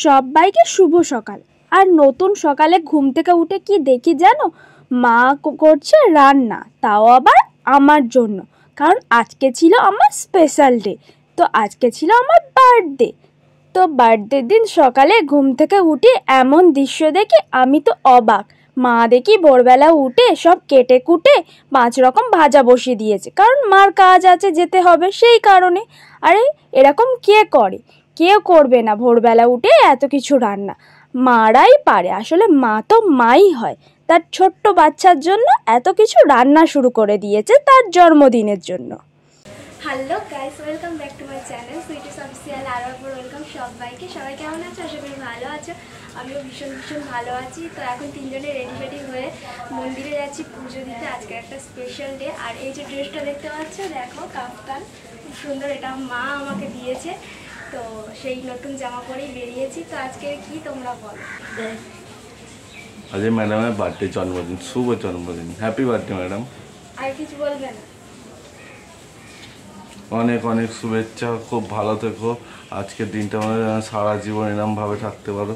সবাইকে শুভ সকাল। আর নতুন সকালে ঘুম থেকে উঠে কি দেখি জানো, মা করছে রান্না, তাও আবার আমার জন্য, কারণ আজকে ছিল আমার স্পেশাল ডে। তো আজকে ছিল আমার বার্থডে। তো বার্থডের দিন সকালে ঘুম থেকে উঠে এমন দৃশ্য দেখি আমি তো অবাক। মা দেখি ভোরবেলা উঠে সব কেটে কুটে 5 রকম ভাজা বসিয়ে দিয়েছে, কারণ মার কাজ আছে, যেতে হবে, সেই কারণে। আরে এরকম কে করে? কেউ করবে না ভোরবেলা উঠে এত কিছু রান্না, মারাই পারে। আসলে মা তো মাই হয়। তার ছোট্ট বাচ্চার জন্য এত কিছু রান্না শুরু করে দিয়েছে তার জন্মদিনের জন্য। Hello guys, welcome back to my channel sweeties official. আরও একবার ওয়েলকাম সবাইকে। সবাই কেমন আছো? আশা করি ভালো আছো। আমিও ভীষণ ভালো আছি। তো এখন তিনজনে রেডি হয়ে মন্দিরে যাচ্ছি পুজো দিতে। আজকে একটা স্পেশাল ডে। আর এই যে ড্রেসটা দেখতে পাচ্ছ, দেখো কাফতান, খুব সুন্দর। এটা মা আমাকে দিয়েছে। তো সেই নতুন জামা পরেই বেরিয়েছি। তো আজকে কি তোমরা বলো? আজ ম্যাডামের বার্থডে, জন্মদিন, শুভ জন্মদিন, হ্যাপি বার্থডে ম্যাডাম। আর কিছু বলবে না? অনেক অনেক শুভেচ্ছা, খুব ভালো থেকো। আজকের দিনটা মানে সারা জীবন এরকম ভাবে থাকতে পারো,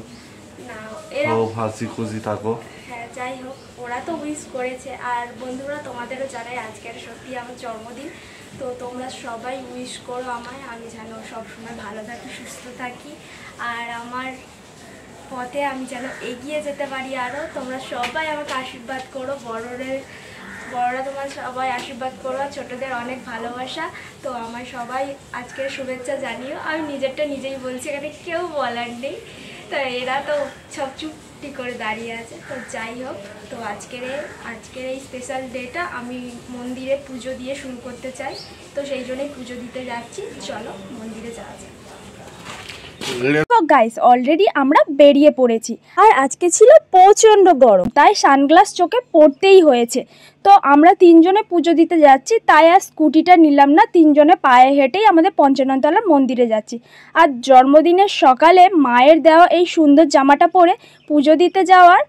খুব হাসি খুশি থাকো। হ্যাঁ, যাই হোক, ওরা তো উইশ করেছে। আর বন্ধুরা, তোমাদেরও জানাই আজকের সত্যি আমার জন্মদিন। তো তোমরা সবাই উইশ করো আমায়, আমি যেন সবসময় ভালো থাকি, সুস্থ থাকি, আর আমার পথে আমি যেন এগিয়ে যেতে পারি আরও। তোমরা সবাই আমাকে আশীর্বাদ করো, বড়রা তোমার সবাই আশীর্বাদ করো, ছোটদের অনেক ভালোবাসা। তো আমার সবাই আজকের শুভেচ্ছা জানিও। আমি নিজেরটা নিজেই বলছি, এখানে কেউ বলার নেই। তো এরা তো সব চুপটি করে দাঁড়িয়ে আছে। তো যাই হোক, তো আজকের এই স্পেশাল ডেটা আমি মন্দিরে পুজো দিয়ে শুরু করতে চাই। তো সেই জন্যই পুজো দিতে যাচ্ছি। চলো মন্দিরে যাওয়া যায়। গাইস, অলরেডি আমরা বেরিয়ে পড়েছি। আর আজকে ছিল প্রচণ্ড গরম, তাই সানগ্লাস চোখে পড়তেই হয়েছে। তো আমরা তিনজনে পুজো দিতে যাচ্ছি, তাই আর স্কুটিটা নিলাম না, তিনজনে পায়ে হেঁটেই আমাদের পঞ্চাননতলা মন্দিরে যাচ্ছি। আর জন্মদিনের সকালে মায়ের দেওয়া এই সুন্দর জামাটা পরে পুজো দিতে যাওয়ার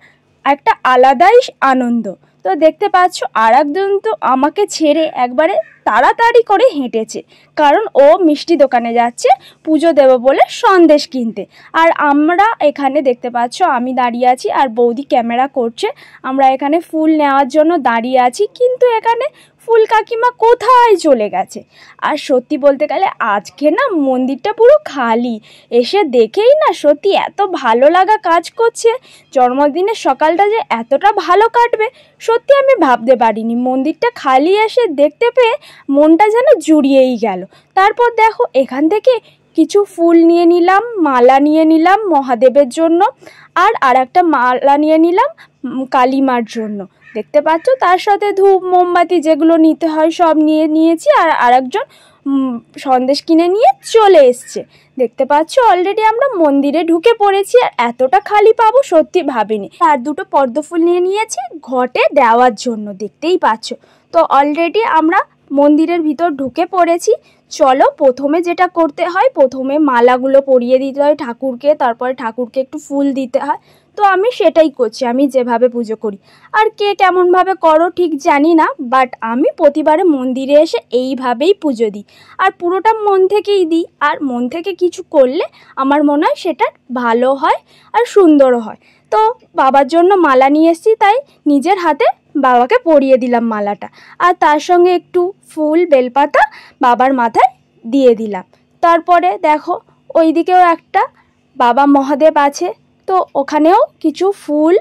একটা আলাদাই আনন্দ। তো দেখতে পাচ্ছ, আর একজন তো আমাকে ছেড়ে একবারে তাড়াতাড়ি করে হেঁটেছে, কারণ ও মিষ্টি দোকানে যাচ্ছে পুজো দেবো বলে সন্দেশ কিনতে। আর আমরা এখানে দেখতে পাচ্ছ আমি দাঁড়িয়ে আছি আর বৌদি ক্যামেরা করছে। আমরা এখানে ফুল নেওয়ার জন্য দাঁড়িয়ে আছি, কিন্তু এখানে ফুল কাকিমা কোথায় চলে গেছে। আর সত্যি বলতে গেলে আজকে না মন্দিরটা পুরো খালি। এসে দেখেই না সত্যি এত ভালো লাগা কাজ করছে। জন্মদিনের সকালটা যে এতটা ভালো কাটবে সত্যি আমি ভাবতে পারিনি। মন্দিরটা খালি এসে দেখতে পেয়ে মনটা যেন জুড়িয়েই গেল। তারপর দেখো, এখান থেকে কিছু ফুল নিয়ে নিলাম, মালা নিয়ে নিলাম মহাদেবের জন্য, আর একটা মালা নিয়ে নিলাম কালীমার জন্য। দেখতে পাচ্ছ, তার সাথে ধূপ মোমবাতি যেগুলো নিতে হয় সব নিয়েছি। আর আরেকজন সন্দেশ কিনে নিয়ে চলে এসছে। দেখতে পাচ্ছ, অলরেডি আমরা মন্দিরে ঢুকে পড়েছি। আর এতটা খালি পাবো সত্যি ভাবিনি। আর দুটো পদ্ম ফুল নিয়ে নিয়েছি ঘটে দেওয়ার জন্য, দেখতেই পাচ্ছ। তো অলরেডি আমরা মন্দিরের ভিতর ঢুকে পড়েছি। চলো, প্রথমে যেটা করতে হয়, প্রথমে মালাগুলো পরিয়ে দিতে হয় ঠাকুরকে, তারপরে ঠাকুরকে একটু ফুল দিতে হয়। তো আমি সেটাই করছি, আমি যেভাবে পুজো করি। আর কে কেমনভাবে করো ঠিক জানি না, বাট আমি প্রতিবারে মন্দিরে এসে এইভাবেই পুজো দিই। আর পুরোটা মন থেকেই দিই। আর মন থেকে কিছু করলে আমার মনে হয় সেটা ভালো হয় আর সুন্দরও হয়। তো বাবার জন্য মালা নিয়ে এসেছি, তাই নিজের হাতে বাবাকে পরিয়ে দিলাম মালাটা। আর তার সঙ্গে একটু ফুল বেলপাতা বাবার মাথায় দিয়ে দিলাম। তারপরে দেখো, ওই দিকেও একটা বাবা মহাদেব আছে, তো ওখানেও কিছু ফুল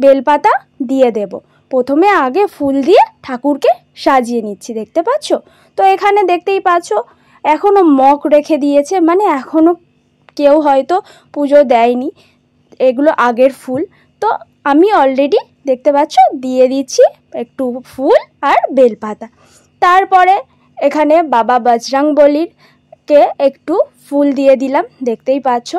বেলপাতা দিয়ে দেব। প্রথমে আগে ফুল দিয়ে ঠাকুরকে সাজিয়ে নিচ্ছি, দেখতে পাচ্ছ। তো এখানে দেখতেই পাচ্ছ এখনও মগ রেখে দিয়েছে, মানে এখনও কেউ হয়তো পুজো দেয়নি, এগুলো আগের ফুল। তো আমি অলরেডি দেখতে পাচ্ছ দিয়ে দিচ্ছি একটু ফুল আর বেলপাতা। তারপরে এখানে বাবা বজরংবলীকে একটু ফুল দিয়ে দিলাম, দেখতেই পাচ্ছ।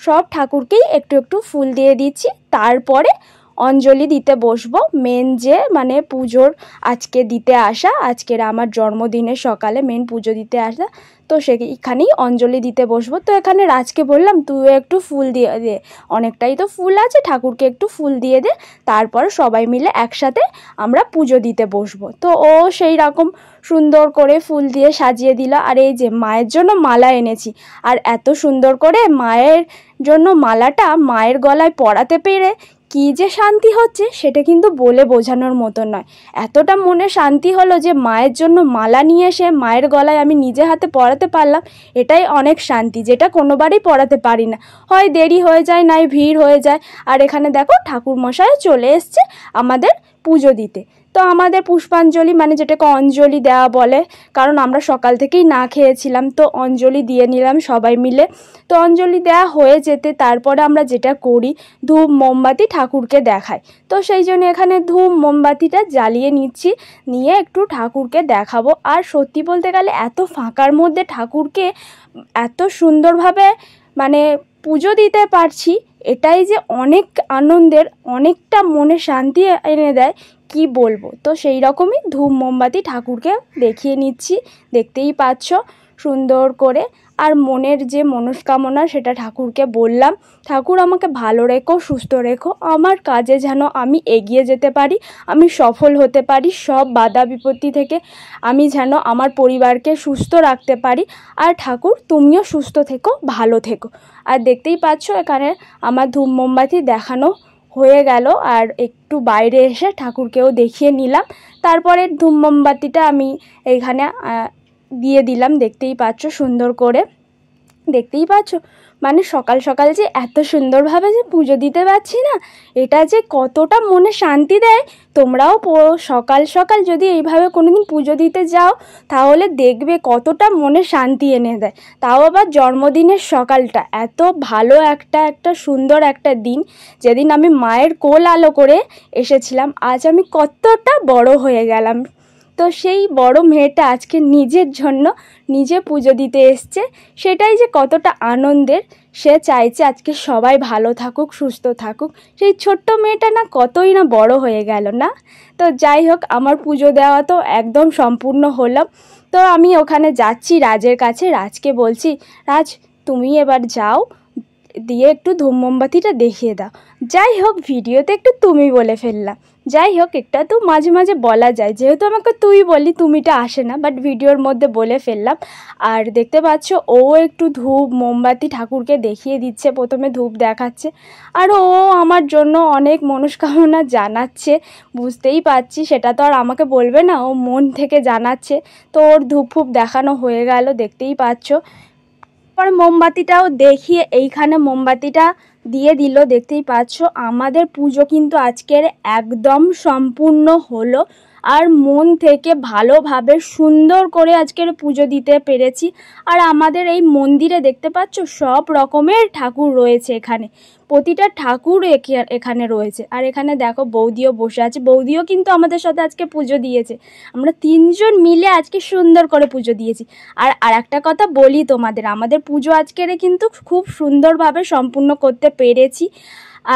সব ঠাকুরকেই একটু একটু ফুল দিয়ে দিচ্ছি। তারপরে অঞ্জলি দিতে বসবো। মেন যে মানে পুজোর আজকে দিতে আসা, আজকের আমার জন্মদিনের সকালে মেন পুজো দিতে আসা, তো সেখানেই অঞ্জলি দিতে বসবো। তো এখানে রাজকে বললাম তুই একটু ফুল দিয়ে দে, অনেকটাই তো ফুল আছে, ঠাকুরকে একটু ফুল দিয়ে দে, তারপর সবাই মিলে একসাথে আমরা পুজো দিতে বসবো। তো ও সেই রকম সুন্দর করে ফুল দিয়ে সাজিয়ে দিল। আর এই যে মায়ের জন্য মালা এনেছি, আর এত সুন্দর করে মায়ের জন্য মালাটা মায়ের গলায় পরাতে পেরে কি যে শান্তি হচ্ছে সেটা কিন্তু বলে বোঝানোর মতো নয়। এতটা মনে শান্তি হলো যে মায়ের জন্য মালা নিয়ে এসে মায়ের গলায় আমি নিজে হাতে পরাতে পারলাম, এটাই অনেক শান্তি, যেটা কোনোবারই পরাতে পারি না, হয় দেরি হয়ে যায় নাই ভিড় হয়ে যায়। আর এখানে দেখো ঠাকুরমশাই চলে এসছে আমাদের পুজো দিতে। তো আমাদের পুষ্পাঞ্জলি মানে যেটাকে অঞ্জলি দেওয়া বলে, কারণ আমরা সকাল থেকেই না খেয়েছিলাম, তো অঞ্জলি দিয়ে নিলাম সবাই মিলে। তো অঞ্জলি দেওয়া হয়ে যেতে তারপরে আমরা যেটা করি, ধূপ মোমবাতি ঠাকুরকে দেখাই। তো সেই জন্য এখানে ধূপ মোমবাতিটা জ্বালিয়ে নিচ্ছি, নিয়ে একটু ঠাকুরকে দেখাবো। আর সত্যি বলতে গেলে এত ফাঁকার মধ্যে ঠাকুরকে এত সুন্দরভাবে মানে পুজো দিতে পারছি, এটাই যে অনেক আনন্দের, অনেকটা মনে শান্তি এনে দেয়, কি বলবো। তো সেই রকমই ধূপ মোমবাতি ঠাকুরকে দেখিয়ে নিচ্ছি, দেখতেই পাচ্ছ সুন্দর করে। আর মনের যে মনস্কামনা সেটা ঠাকুরকে বললাম, ঠাকুর আমাকে ভালো রেখো, সুস্থ রেখো, আমার কাজে যেন আমি এগিয়ে যেতে পারি, আমি সফল হতে পারি, সব বাধা বিপত্তি থেকে আমি যেন আমার পরিবারকে সুস্থ রাখতে পারি। আর ঠাকুর তুমিও সুস্থ থেকো, ভালো থেকো। আর দেখতেই পাচ্ছ এখানে আমার ধূপ মোমবাতি দেখানো হয়ে গেল, আর একটু বাইরে এসে ঠাকুরকেও দেখিয়ে নিলাম। তারপরে ধূপ মোমবাতিটা আমি এইখানে দিয়ে দিলাম, দেখতেই পাচ্ছ সুন্দর করে, দেখতেই পাচ্ছ মানে সকাল সকাল যে এত সুন্দরভাবে যে পুজো দিতে পারছি না, এটা যে কতটা মনে শান্তি দেয়। তোমরাও সকাল সকাল যদি এইভাবে কোনোদিন পুজো দিতে যাও তাহলে দেখবে কতটা মনে শান্তি এনে দেয়। তাও আবার জন্মদিনের সকালটা এত ভালো একটা সুন্দর একটা দিন, যেদিন আমি মায়ের কোল আলো করে এসেছিলাম, আজ আমি কতটা বড় হয়ে গেলাম। তো সেই বড় মেয়েটা আজকে নিজের জন্য নিজে পুজো দিতে এসছে, সেটাই যে কতটা আনন্দের। সে চাইছে আজকে সবাই ভালো থাকুক, সুস্থ থাকুক। সেই ছোট্ট মেয়েটা না কতই না বড় হয়ে গেল না। তো যাই হোক, আমার পুজো দেওয়া তো একদম সম্পূর্ণ হলো। তো আমি ওখানে যাচ্ছি রাজের কাছে, রাজকে বলছি রাজ তুমি এবার যাও, দিয়ে একটু ধূপ মোমবাতিটা দেখিয়ে দাও। যাই হোক, ভিডিওতে একটু তুমি বলে ফেললাম, যাই হোক একটা তো মাঝে মাঝে বলা যায়, যেহেতু আমাকে তুই বলি, তুমিটা আসে না, বাট ভিডিওর মধ্যে বলে ফেললাম। আর দেখতে পাচ্ছ ও একটু ধূপ মোমবাতি ঠাকুরকে দেখিয়ে দিচ্ছে, প্রথমে ধূপ দেখাচ্ছে, আর ও আমার জন্য অনেক মনস্কামনা জানাচ্ছে। বুঝতেই পারছি সেটা তো আর আমাকে বলবে না, ও মন থেকে জানাচ্ছে। তো ওর ধূপ ফুপ দেখানো হয়ে গেল, দেখতেই পাচ্ছ। পরে মোমবাতিটাও দেখিয়ে এইখানে মোমবাতিটা দিয়ে দিল, দেখতেই পাচ্ছ। আমাদের পুজো কিন্তু আজকের একদম সম্পূর্ণ হলো, আর মন থেকে ভালোভাবে সুন্দর করে আজকের পুজো দিতে পেরেছি। আর আমাদের এই মন্দিরে দেখতে পাচ্ছ সব রকমের ঠাকুর রয়েছে, এখানে প্রতিটা ঠাকুর এখানে রয়েছে। আর এখানে দেখো বৌদিও বসে আছে, বৌদিও কিন্তু আমাদের সাথে আজকে পুজো দিয়েছে। আমরা তিনজন মিলে আজকে সুন্দর করে পুজো দিয়েছি। আর একটা কথা বলি তোমাদের, আমাদের পুজো আজকের কিন্তু খুব সুন্দরভাবে সম্পূর্ণ করতে পেরেছি।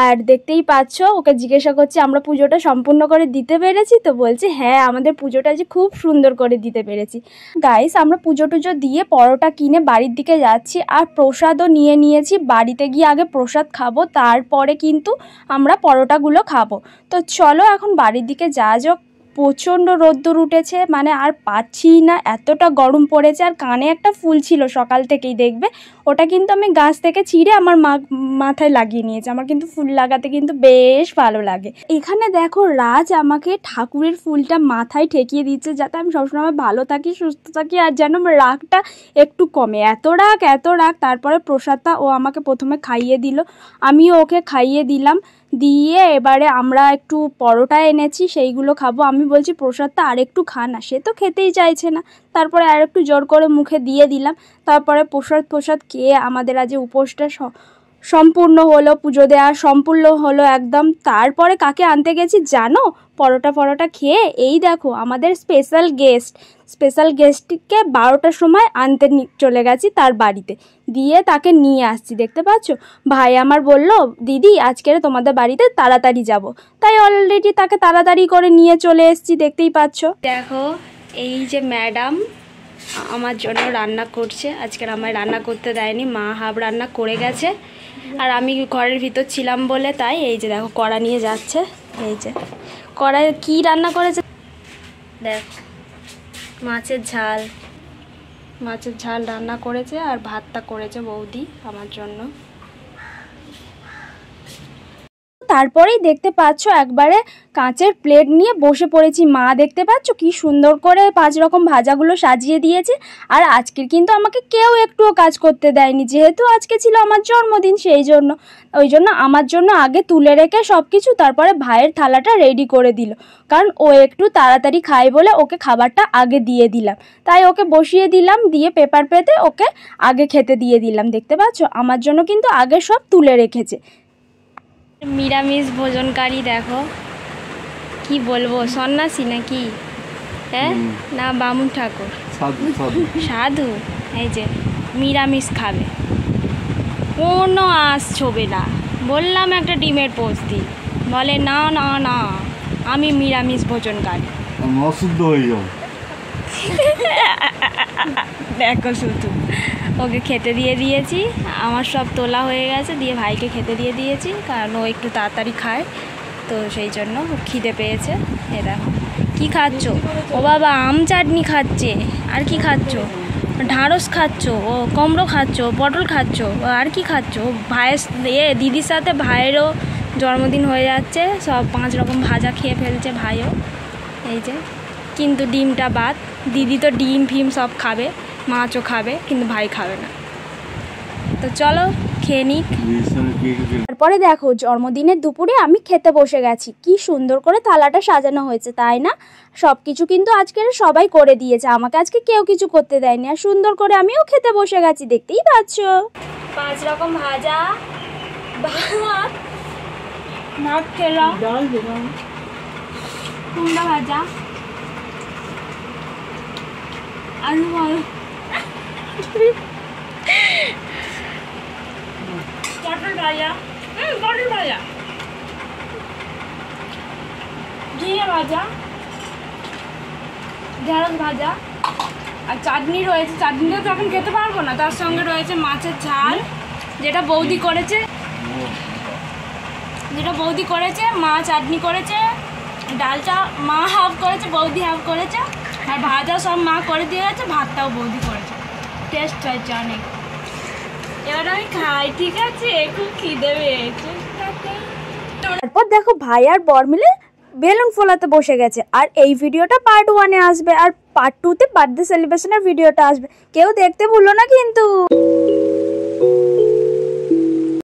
আর দেখতেই পাচ্ছ, ওকে জিজ্ঞাসা করছি আমরা পুজোটা সম্পূর্ণ করে দিতে পেরেছি, তো বলছে হ্যাঁ আমাদের পুজোটা যে খুব সুন্দর করে দিতে পেরেছি। গাইস, আমরা পুজো টুজো দিয়ে পরোটা কিনে বাড়ির দিকে যাচ্ছি, আর প্রসাদও নিয়ে নিয়েছি। বাড়িতে গিয়ে আগে প্রসাদ খাবো, তারপরে কিন্তু আমরা পরোটাগুলো খাবো। তো চলো এখন বাড়ির দিকে যাওয়া যাক। প্রচণ্ড রোদ্দুর উঠেছে, মানে আর পাচ্ছি না, এতটা গরম পড়েছে। আর কানে একটা ফুল ছিল সকাল থেকেই, দেখবে ওটা কিন্তু আমি গাছ থেকে ছিঁড়ে আমার মাথায় লাগিয়ে নিয়েছি। আমার কিন্তু ফুল লাগাতে কিন্তু বেশ ভালো লাগে। এখানে দেখো রাজ আমাকে ঠাকুরের ফুলটা মাথায় ঠেকিয়ে দিচ্ছে, যাতে আমি সবসময় ভালো থাকি, সুস্থ থাকি, আর যেন রাগটা একটু কমে। এত রাগ। তারপরে প্রসাদটা ও আমাকে প্রথমে খাইয়ে দিল, আমিও ওকে খাইয়ে দিলাম। দিয়ে এবারে আমরা একটু পরোটা এনেছি, সেইগুলো খাবো। আমি বলছি প্রসাদটা আর একটু খা না, সে তো খেতেই চাইছে না। তারপরে আর একটু জোর করে মুখে দিয়ে দিলাম। তারপরে প্রসাদ খেয়ে আমাদের আজ উপোসটা সম্পূর্ণ হলো, পুজো দেওয়া সম্পূর্ণ হলো একদম। তারপরে কাকে আনতে গেছি জানো? পরোটা খেয়ে এই দেখো আমাদের স্পেশাল গেস্টকে 12টার সময় আনতে চলে গেছি তার বাড়িতে, দিয়ে তাকে নিয়ে আসছি। দেখতে পাচ্ছ, ভাই আমার বলল দিদি আজকের তোমাদের বাড়িতে তাড়াতাড়ি যাব, তাই অলরেডি তাকে তাড়াতাড়ি করে নিয়ে চলে এসেছি। দেখতেই পাচ্ছ, দেখো এই যে ম্যাডাম আমার জন্য রান্না করছে। আজকের আমায় রান্না করতে দেয়নি, মা হাফ রান্না করে গেছে আর আমি ঘরের ভিতর ছিলাম বলে তাই এই যে দেখো কড়া নিয়ে যাচ্ছে। এই যে কড়াই কি রান্না করেছে দেখ, মাছের ঝাল রান্না করেছে আর ভাতটা করেছে বৌদি আমার জন্য। তারপরেই দেখতে পাচ্ছ একবারে কাঁচের প্লেট নিয়ে বসে পড়েছি। মা দেখতে পাচ্ছ কি সুন্দর করে 5 রকম ভাজাগুলো সাজিয়ে দিয়েছে। আর আজকের কিন্তু আমাকে কেউ একটুও কাজ করতে দেয়নি, যেহেতু আজকে ছিল আমার জন্মদিন, ওই জন্য আমার জন্য আগে তুলে রেখে সব কিছু তারপরে ভাইয়ের থালাটা রেডি করে দিল, কারণ ও একটু তাড়াতাড়ি খায় বলে ওকে খাবারটা আগে দিয়ে দিলাম। তাই ওকে বসিয়ে দিলাম, দিয়ে পেপার পেতে ওকে আগে খেতে দিয়ে দিলাম। দেখতে পাচ্ছ আমার জন্য কিন্তু আগে সব তুলে রেখেছে। নিরামিষ ভোজনকারী দেখো, কি বলবো, সন্ন্যাসী নাকি হ্যাঁ না বামুন ঠাকুর, সাধু। এই যে নিরামিষ খাবে, কোনো আঁশ ছোবে না। বললাম একটা ডিমের পোস্ত দিই, বলে না না না আমি নিরামিষ ভোজনকারী। অশুদ্ধ হয়ে যাও। দেখো শুধু ওকে খেতে দিয়ে দিয়েছি, আমার সব তোলা হয়ে গেছে, দিয়ে ভাইকে খেতে দিয়ে দিয়েছি, কারণ ও একটু তাড়াতাড়ি খায় তো সেই জন্য খিদে পেয়েছে। এ দেখো কী খাচ্ছ? ও বাবা আম চাটনি খাচ্ছে। আর কি খাচ্ছ? ঢ্যাঁড়স খাচ্ছ, ও কুমড়ো খাচ্ছ, পটল খাচ্ছ, আর কি খাচ্ছ? ভাইয়ের দিদির সাথে ভাইয়েরও জন্মদিন হয়ে যাচ্ছে, সব 5 রকম ভাজা খেয়ে ফেলছে ভাইও। এই যে কিন্তু ডিমটা বাদ, দিদি তো ডিম ফিম সব খাবে, মাছও খাবে, কিন্তু ভাই খাবে না। তো চলো খেয়ে নিক। তারপরে দেখো জন্মদিনের দুপুরে আমি খেতে বসে গেছি। কি সুন্দর করে থালাটা সাজানো হয়েছে, তাই না? সব কিছু কিন্তু আজকের সবাই করে দিয়েছে, আমাকে আজকে কেউ কিছু করতে দেয়নি। আর সুন্দর করে আমিও খেতে বসে গেছি, দেখতেই পাচ্ছ। 5 রকম ভাজা, ভাত, মাছ খেলাম, কুমড়া ভাজা, আলু ভাজা, পটল ভাজা, ঝিঙে ভাজা, ঢেঁড়স ভাজা আর চাটনি রয়েছে। চাটনিটা তো এখন খেতে পারবো না, তার সঙ্গে রয়েছে মাছের ঝাল, যেটা বৌদি করেছে, মা চাটনি করেছে, ডালটা মা হাফ করেছে, বৌদি হাফ করেছে, আর ভাজা সব মা করে দিয়ে গেছে, ভাতটাও বৌদি করেছে। টেস্ট হয়েছে অনেক। এবার আমি খাই, ঠিক আছে? খুব খিদে পেয়েছে। তারপর দেখো ভাই আর বর মিলে বেলুন ফোলাতে বসে গেছে। আর এই ভিডিওটা পার্ট 1-এ আসবে, আর পার্ট 2-তে বার্থডে সেলিব্রেশনের ভিডিওটা আসবে। কেউ দেখতে ভুলো না কিন্তু।